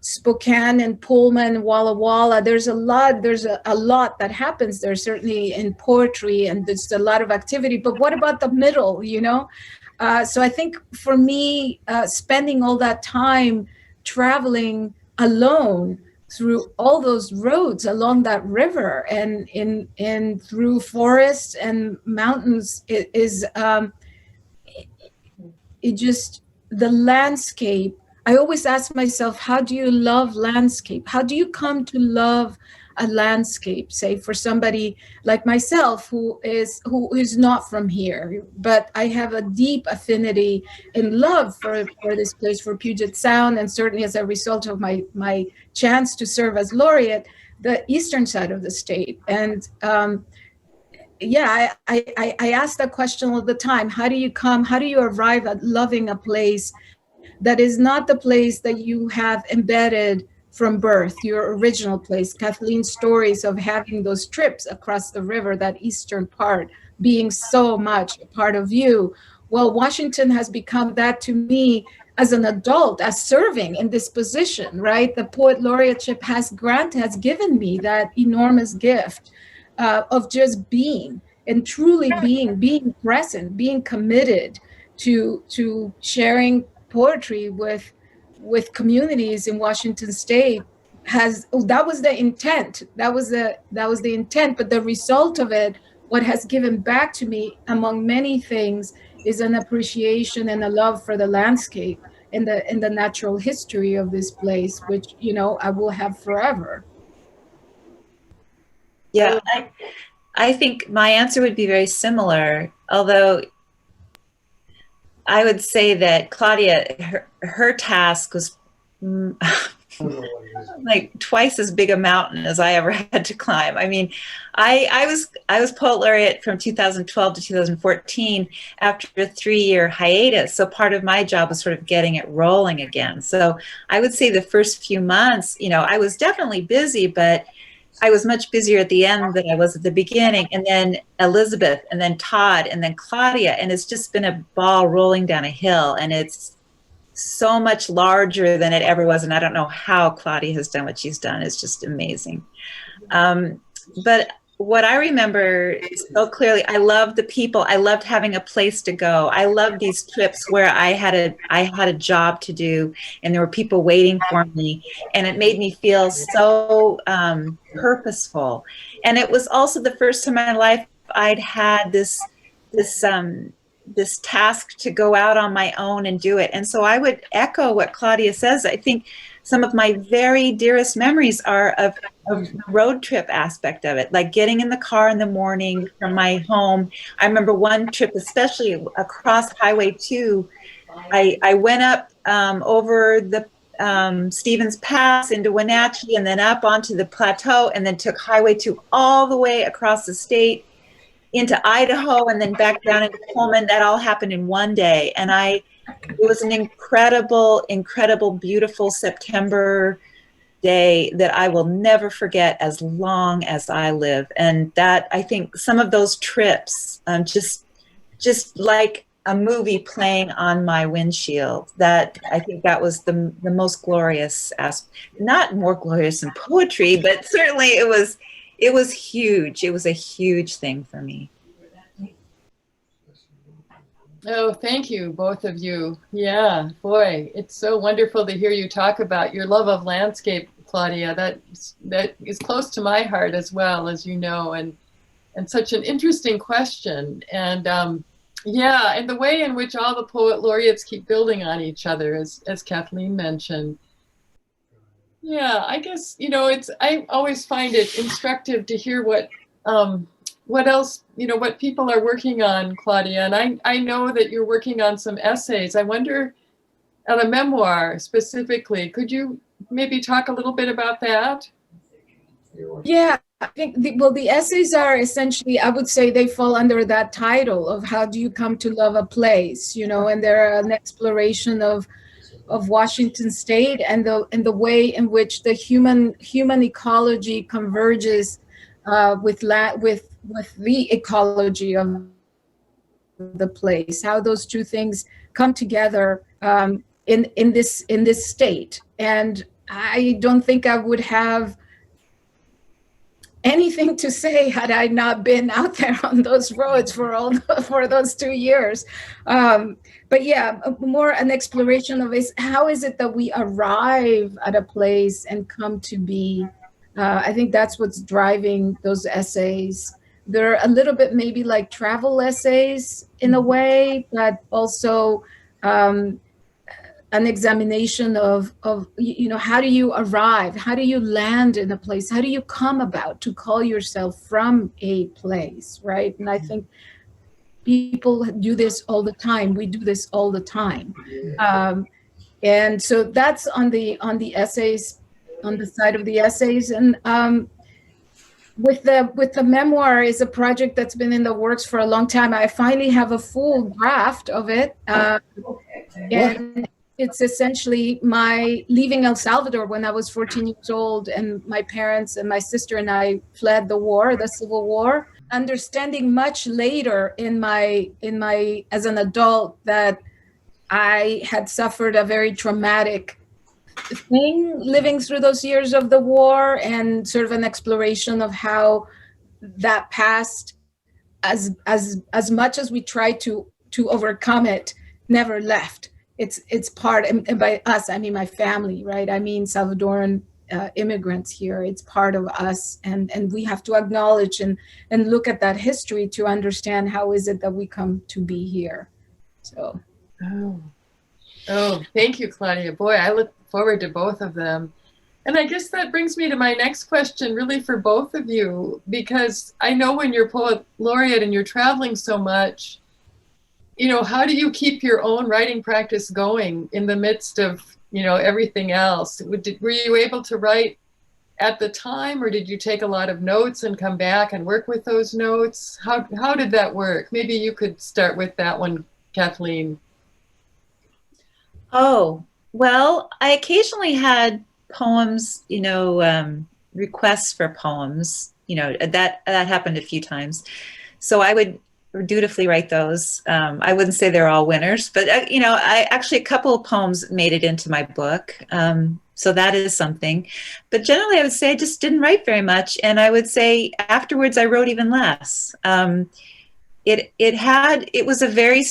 Spokane and Pullman, Walla Walla. There's a lot that happens there, certainly in poetry, and there's a lot of activity. But what about the middle, you know? So I think for me, spending all that time traveling alone through all those roads along that river and in through forests and mountains, it just, the landscape. I always ask myself, how do you love landscape? How do you come to love a landscape? Say for somebody like myself who is not from here, but I have a deep affinity and love for this place, for Puget Sound, and certainly as a result of my chance to serve as laureate, the eastern side of the state. And I ask that question all the time. How do you arrive at loving a place that is not the place that you have embedded from birth, your original place? Kathleen's stories of having those trips across the river, that eastern part being so much a part of you. Well, Washington has become that to me as an adult, as serving in this position, right? The poet laureateship has given me that enormous gift of just being, and truly being present, being committed to sharing poetry with communities in Washington State. That was the intent. That was the intent. But the result of it, what has given back to me, among many things, is an appreciation and a love for the landscape and the natural history of this place, which, you know, I will have forever. Yeah, I think my answer would be very similar, although I would say that Claudia, her task was like twice as big a mountain as I ever had to climb. I mean, I was poet laureate from 2012 to 2014 after a 3-year hiatus. So part of my job was sort of getting it rolling again. So I would say the first few months, you know, I was definitely busy, but I was much busier at the end than I was at the beginning. And then Elizabeth, and then Todd, and then Claudia. And it's just been a ball rolling down a hill. And it's so much larger than it ever was. And I don't know how Claudia has done what she's done. It's just amazing. But what I remember so clearly, I loved the people. I loved having a place to go. I loved these trips where I had a job to do, and there were people waiting for me, and it made me feel so purposeful. And it was also the first time in my life I'd had this task to go out on my own and do it. And so I would echo what Claudia says. I think some of my very dearest memories are of the road trip aspect of it, like getting in the car in the morning from my home. I remember one trip, especially across Highway 2, I went up over the Stevens Pass into Wenatchee, and then up onto the plateau, and then took Highway 2 all the way across the state into Idaho, and then back down into Pullman. That all happened in one day. And it was an incredible, beautiful September day that I will never forget as long as I live. And that, I think some of those trips, just like a movie playing on my windshield, that I think that was the most glorious not more glorious than poetry, but certainly it was huge. It was a huge thing for me. Oh, thank you, both of you. Yeah, boy, it's so wonderful to hear you talk about your love of landscape. Claudia. That is close to my heart as well, as you know, and such an interesting question. And yeah, and the way in which all the poet laureates keep building on each other, as Kathleen mentioned. Yeah, I guess, I always find it instructive to hear what else, what people are working on, Claudia. And I know that you're working on some essays. I wonder, on a memoir specifically, could you maybe talk a little bit about that? Yeah, I think the essays are essentially, I would say they fall under that title of how do you come to love a place, and they're an exploration of Washington State and the way in which the human ecology converges with the ecology of the place, how those two things come together in this state. And I don't think I would have anything to say had I not been out there on those roads for those 2 years. But yeah, more an exploration of how is it that we arrive at a place and come to be. I think that's what's driving those essays. They're a little bit maybe like travel essays in a way, but also an examination of how do you arrive, how do you land in a place, how do you come about to call yourself from a place, right? And I think people do this all the time. We do this all the time, and so that's on the essays, on the side of the essays. And with the memoir is a project that's been in the works for a long time. I finally have a full draft of it, and it's essentially my leaving El Salvador when I was 14 years old, and my parents and my sister and I fled the Civil War. Understanding much later in my as an adult that I had suffered a very traumatic thing living through those years of the war, and sort of an exploration of how that past, as much as we tried to overcome it, never left. It's part, and by us, I mean my family, right? I mean Salvadoran immigrants here. It's part of us, and we have to acknowledge and look at that history to understand how is it that we come to be here. So. Oh, thank you, Claudia. Boy, I look forward to both of them. And I guess that brings me to my next question, really for both of you, because I know when you're poet laureate and you're traveling so much, how do you keep your own writing practice going in the midst of, everything else? Were you able to write at the time, or did you take a lot of notes and come back and work with those notes? How did that work? Maybe you could start with that one, Kathleen. Oh, well, I occasionally had poems, requests for poems, that happened a few times. So I would dutifully write those. I wouldn't say they're all winners, but I actually, a couple of poems made it into my book. So that is something. But generally I would say I just didn't write very much. And I would say afterwards I wrote even less. It was a very,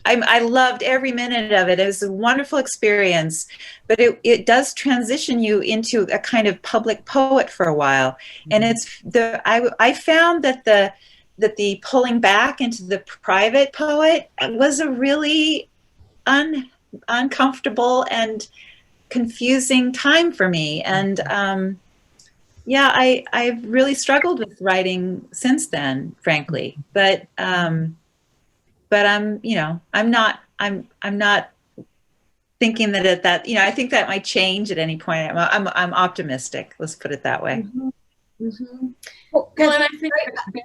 I loved every minute of it. It was a wonderful experience, but it does transition you into a kind of public poet for a while. And I found that the pulling back into the private poet was a really uncomfortable and confusing time for me. And I've really struggled with writing since then, frankly. But I'm not thinking that I think that might change at any point. I'm optimistic. Let's put it that way. Mm-hmm. Mm-hmm. Well, and I think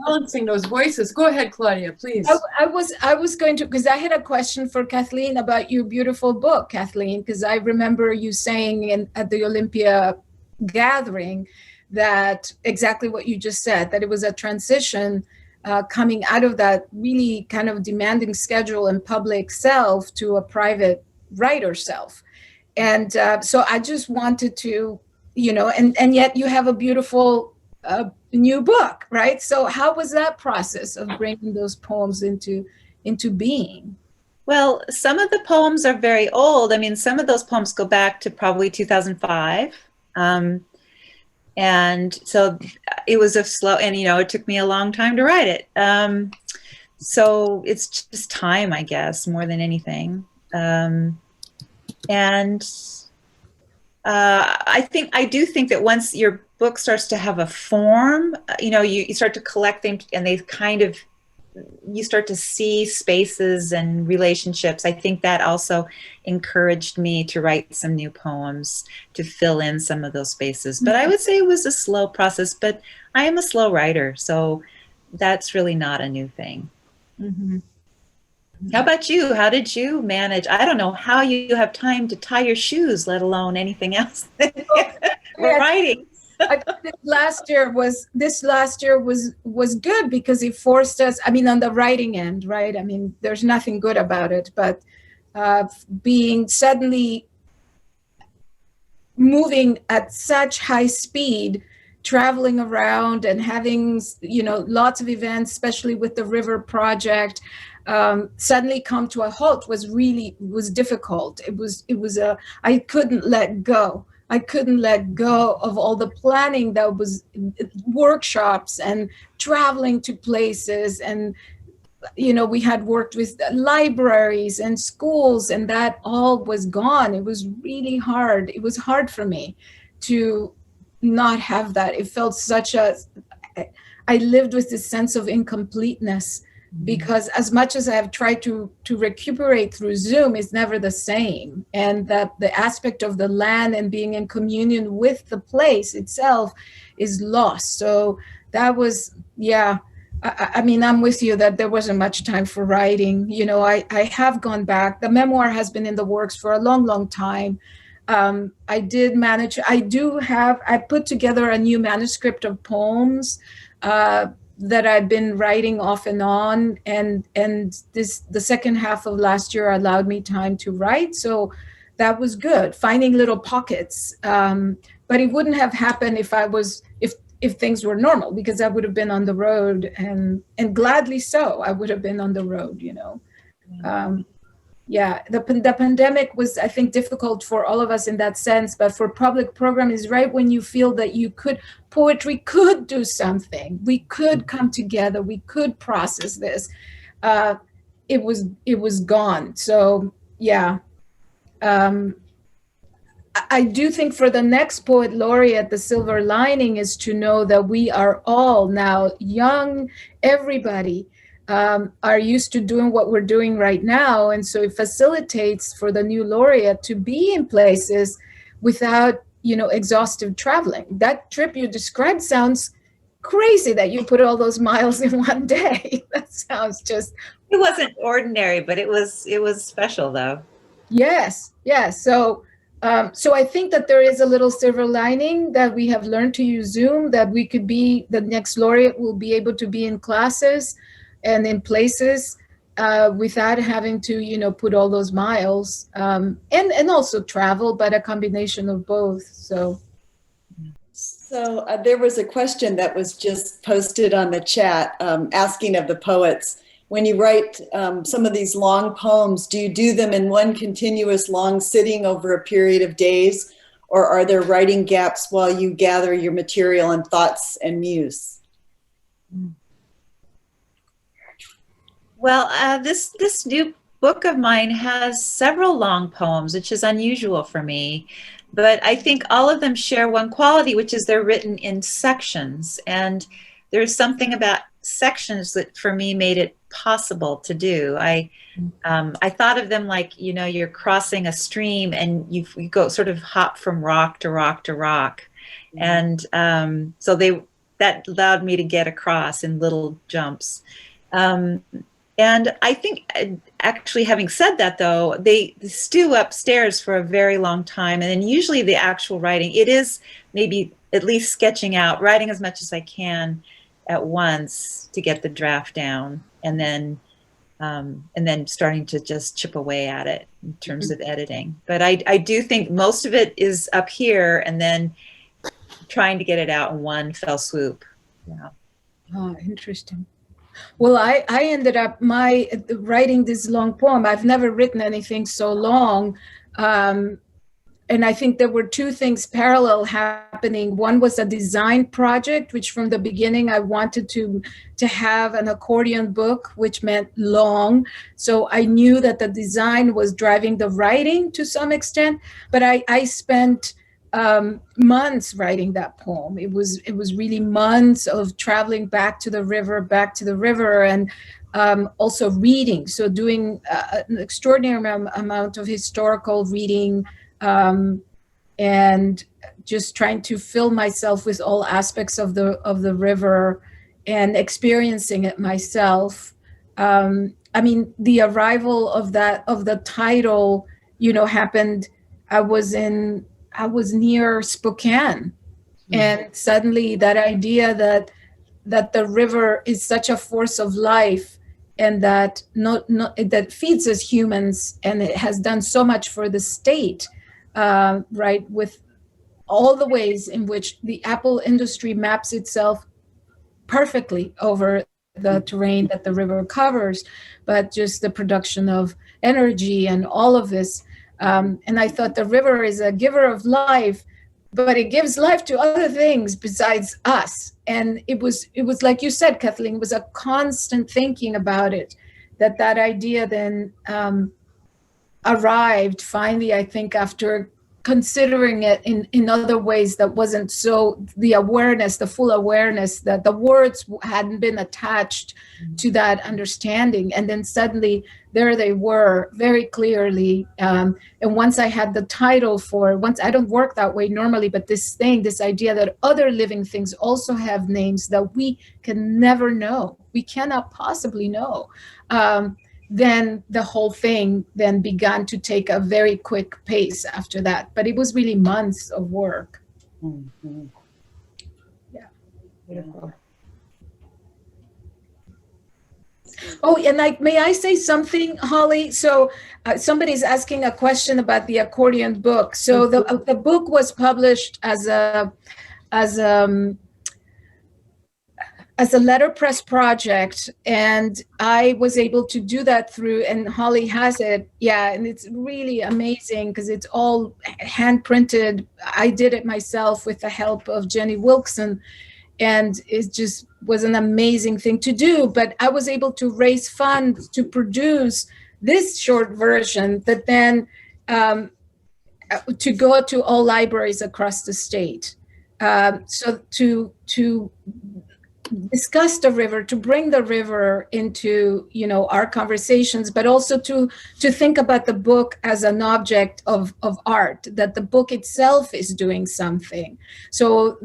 balancing those voices. Go ahead, Claudia, please. I was going to, because I had a question for Kathleen about your beautiful book, Kathleen, because I remember you saying at the Olympia gathering that exactly what you just said, that it was a transition coming out of that really kind of demanding schedule and public self to a private writer self. And so I just wanted to, and yet you have a beautiful new book, right? So how was that process of bringing those poems into being? Well, some of the poems are very old. I mean, some of those poems go back to probably 2005. And so it was a slow, and it took me a long time to write it. So it's just time, I guess, more than anything. And I do think that once your book starts to have a form, you start to collect them, and they you start to see spaces and relationships. I think that also encouraged me to write some new poems to fill in some of those spaces. But I would say it was a slow process, but I am a slow writer, so that's really not a new thing. Mhm. How about you? How did you manage? I don't know how you have time to tie your shoes, let alone anything else. Writing. I thought this last year was good because it forced us, I mean, on the writing end, right? I mean, there's nothing good about it, but being suddenly moving at such high speed, traveling around and having, lots of events, especially with the river project, suddenly come to a halt was difficult. I couldn't let go. I couldn't let go of all the planning that was workshops and traveling to places. And, we had worked with libraries and schools, and that all was gone. It was really hard. It was hard for me to not have that. It felt I lived with this sense of incompleteness, because as much as I have tried to recuperate through Zoom, it's never the same. And that the aspect of the land and being in communion with the place itself is lost. So that was, yeah. I mean, I'm with you that there wasn't much time for writing. I have gone back. The memoir has been in the works for a long, long time. I put together a new manuscript of poems that I've been writing off and on, and the second half of last year allowed me time to write, so that was good, finding little pockets. But it wouldn't have happened if things were normal, because I would have been on the road, and gladly so. I would have been on the road, Yeah, the pandemic was, I think, difficult for all of us in that sense, but for public program is right when you feel that poetry could do something. We could come together, we could process this. It was gone. So yeah. I do think for the next poet laureate, the silver lining is to know that we are all now young, everybody are used to doing what we're doing right now. And so it facilitates for the new laureate to be in places without, exhaustive traveling. That trip you described sounds crazy, that you put all those miles in one day. That sounds just... It wasn't ordinary, but it was special though. Yes. So I think that there is a little silver lining that we have learned to use Zoom, that we could be, the next laureate will be able to be in classes and in places without having to, put all those miles and also travel, but a combination of both. So there was a question that was just posted on the chat asking of the poets, when you write some of these long poems, do you do them in one continuous long sitting over a period of days, or are there writing gaps while you gather your material and thoughts and muse? Well, this new book of mine has several long poems, which is unusual for me. But I think all of them share one quality, which is they're written in sections. And there's something about sections that for me made it possible to do. I thought of them like, you're crossing a stream and you go sort of hop from rock to rock to rock. And so that allowed me to get across in little jumps. And I think, actually, having said that, though, they stew upstairs for a very long time. And then usually the actual writing, it is maybe at least sketching out, writing as much as I can at once to get the draft down, and then starting to just chip away at it in terms of editing. But I do think most of it is up here, and then trying to get it out in one fell swoop. Yeah. Oh, interesting. Well, I ended up writing this long poem. I've never written anything so long. and I think there were two things parallel happening. One was a design project, which from the beginning I wanted to have an accordion book, which meant long. So I knew that the design was driving the writing to some extent, but I spent months writing that poem. It was really months of traveling back to the river, and also reading. So doing an extraordinary amount of historical reading, and just trying to fill myself with all aspects of the river and experiencing it myself. I mean, the arrival of the title, happened. I was near Spokane, and suddenly that idea that the river is such a force of life, and that that feeds us humans, and it has done so much for the state, right, with all the ways in which the apple industry maps itself perfectly over the terrain that the river covers, but just the production of energy and all of this. And I thought the river is a giver of life, but it gives life to other things besides us. And it was like you said, Kathleen, it was a constant thinking about it, that idea then arrived finally, I think, after considering it in other ways that wasn't so, the full awareness that the words hadn't been attached to that understanding. And then suddenly there they were very clearly. And once I had the title I don't work that way normally, but this idea that other living things also have names that we can never know, we cannot possibly know. Then the whole thing then began to take a very quick pace after that. But it was really months of work. Mhm. Yeah. Beautiful. Oh, and may I say something, Holly? So somebody's asking a question about the accordion book. So the book was published as a letterpress project, and I was able to do that through, and Holly has it. Yeah, and it's really amazing because it's all hand printed. I did it myself with the help of Jenny Wilkson, and it just was an amazing thing to do. But I was able to raise funds to produce this short version that then to go to all libraries across the state. So to discuss the river, to bring the river into our conversations, but also to think about the book as an object of art, that the book itself is doing something. So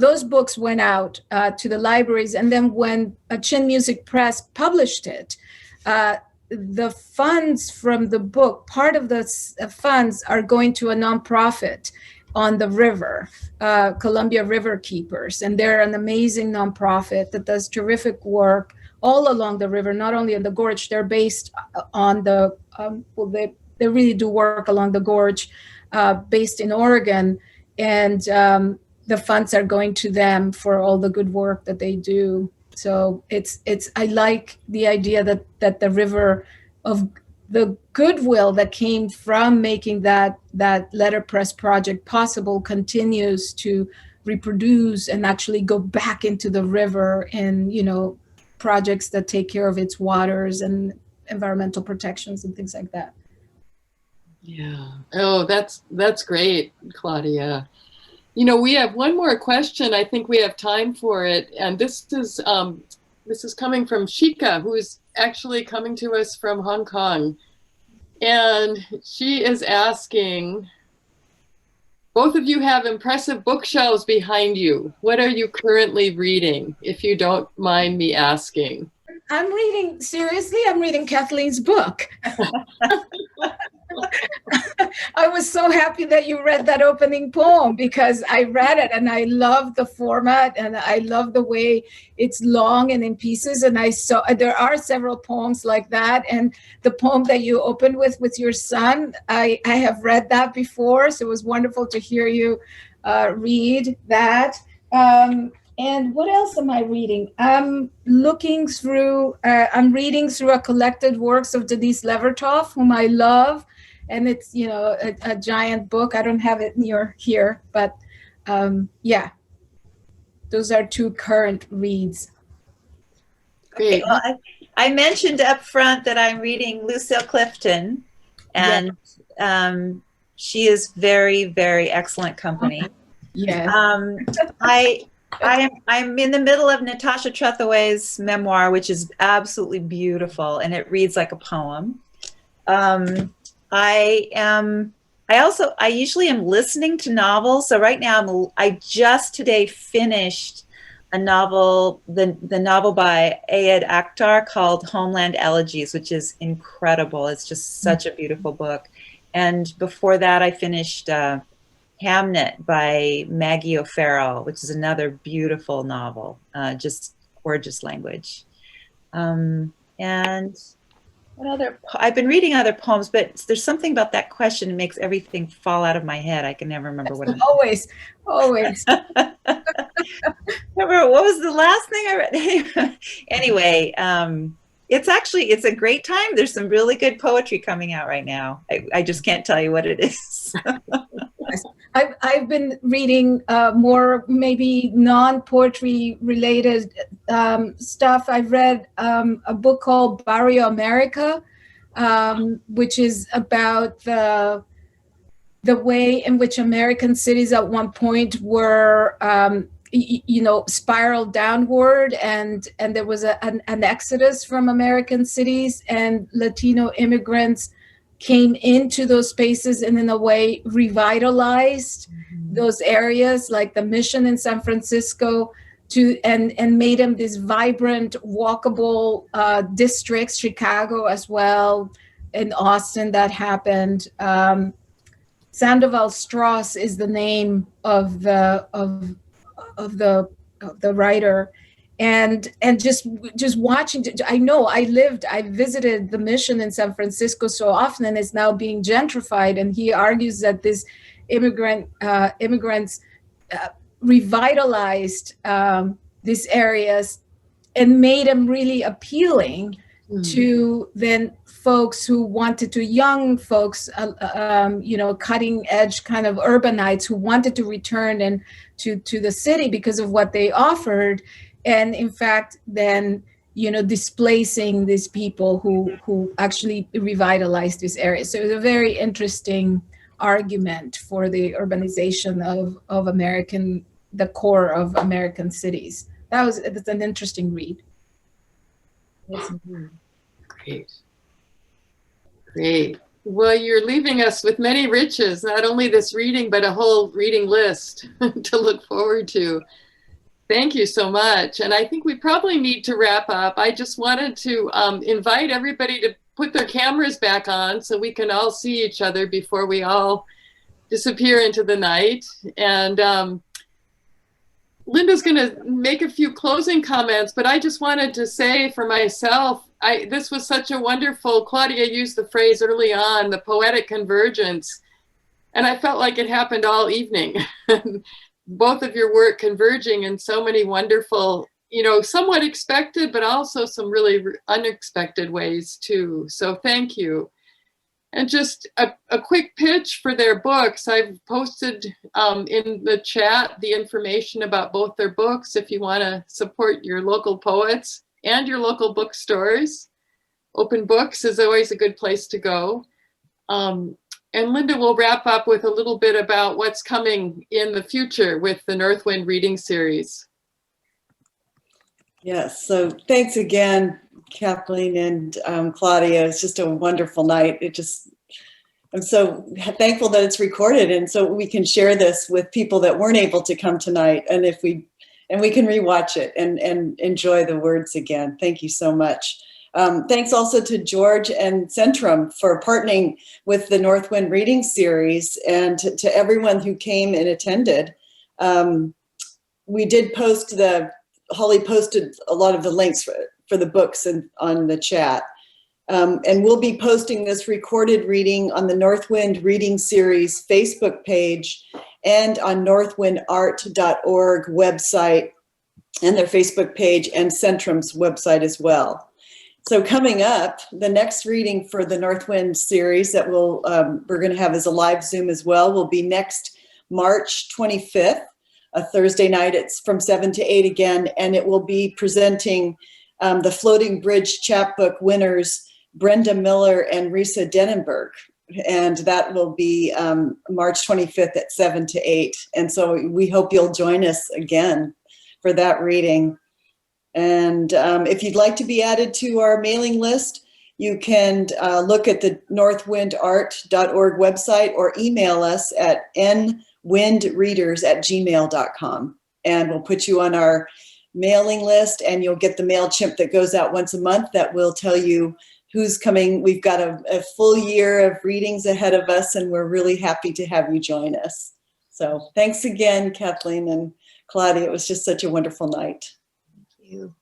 those books went out to the libraries, and then when Chin Music Press published it, the funds from the book, part of the funds are going to a nonprofit on the river, Columbia River Keepers. And they're an amazing nonprofit that does terrific work all along the river, not only in the gorge. They're based on the, they really do work along the gorge, based in Oregon. And the funds are going to them for all the good work that they do. So I like the idea that the river of the goodwill that came from making that letterpress project possible continues to reproduce and actually go back into the river in, projects that take care of its waters and environmental protections and things like that. Yeah. Oh, that's great, Claudia. We have one more question. I think we have time for it. And this is coming from Shika, who is actually coming to us from Hong Kong. And she is asking, both of you have impressive bookshelves behind you. What are you currently reading, if you don't mind me asking? I'm reading Kathleen's book. I was so happy that you read that opening poem, because I read it and I love the format and I love the way it's long and in pieces. And I saw there are several poems like that. And the poem that you opened with your son, I have read that before. So it was wonderful to hear you read that. And what else am I reading? I'm reading through a collected works of Denise Levertov, whom I love. and it's, you know, a giant book. I don't have it near here, but yeah, those are two current reads. Great. Well, I mentioned up front that I'm reading Lucille Clifton, and she is very, very excellent company. Yeah. I'm in the middle of Natasha Trethewey's memoir, which is absolutely beautiful, and it reads like a poem. I usually am listening to novels. So right now I just today finished a novel, the novel by Ayed Akhtar called Homeland Elegies, which is incredible. It's just such a beautiful book. And before that, I finished Hamnet by Maggie O'Farrell, which is another beautiful novel, just gorgeous language. And what other? I've been reading other poems, but there's something about that question that makes everything fall out of my head. I can never remember what it is. Always. Remember, what was the last thing I read? Anyway, it's a great time. There's some really good poetry coming out right now. I just can't tell you what it is. I've been reading more maybe non-poetry related stuff. I've read a book called Barrio America, which is about the way in which American cities at one point were spiraled downward, and there was an exodus from American cities, and Latino immigrants came into those spaces and in a way revitalized those areas, like the Mission in San Francisco, and made them these vibrant, walkable districts. Chicago as well, in Austin that happened. Sandoval Strauss is the name of the writer. And just watching, I visited the Mission in San Francisco so often, and it's now being gentrified. And he argues that this immigrants revitalized these areas and made them really appealing to then folks who wanted to, young folks, cutting edge kind of urbanites who wanted to return and to the city because of what they offered. And in fact, then, displacing these people who actually revitalized this area. So it was a very interesting argument for the urbanization of the core of American cities. It's an interesting read. Great. Well, you're leaving us with many riches, not only this reading, but a whole reading list to look forward to. Thank you so much. And I think we probably need to wrap up. I just wanted to invite everybody to put their cameras back on so we can all see each other before we all disappear into the night. And Linda's going to make a few closing comments, but I just wanted to say for myself, this was such a wonderful, Claudia used the phrase early on, the poetic convergence. And I felt like it happened all evening. Both of your work converging in so many wonderful, somewhat expected, but also some really unexpected ways too. So thank you. And just a quick pitch for their books. I've posted in the chat the information about both their books if you want to support your local poets and your local bookstores. Open Books is always a good place to go. And Linda will wrap up with a little bit about what's coming in the future with the Northwind reading series. Yes, so thanks again, Kathleen and Claudia. It's just a wonderful night. I'm so thankful that it's recorded, and so we can share this with people that weren't able to come tonight, and we can rewatch it and enjoy the words again. Thank you so much. Thanks also to George and Centrum for partnering with the Northwind Reading Series, and to everyone who came and attended. We did post Holly posted a lot of the links for the books on the chat. And we'll be posting this recorded reading on the Northwind Reading Series Facebook page and on northwindart.org website and their Facebook page and Centrum's website as well. So coming up, the next reading for the Northwind series that we're going to have as a live Zoom as well will be next March 25th, a Thursday night. It's from 7 to 8 again, and it will be presenting the Floating Bridge chapbook winners, Brenda Miller and Risa Denenberg. And that will be March 25th at 7 to 8. And so we hope you'll join us again for that reading. And if you'd like to be added to our mailing list, you can look at the northwindart.org website or email us at nwindreaders@gmail.com. And we'll put you on our mailing list, and you'll get the MailChimp that goes out once a month that will tell you who's coming. We've got a full year of readings ahead of us, and we're really happy to have you join us. So thanks again, Kathleen and Claudia. It was just such a wonderful night. Thank you.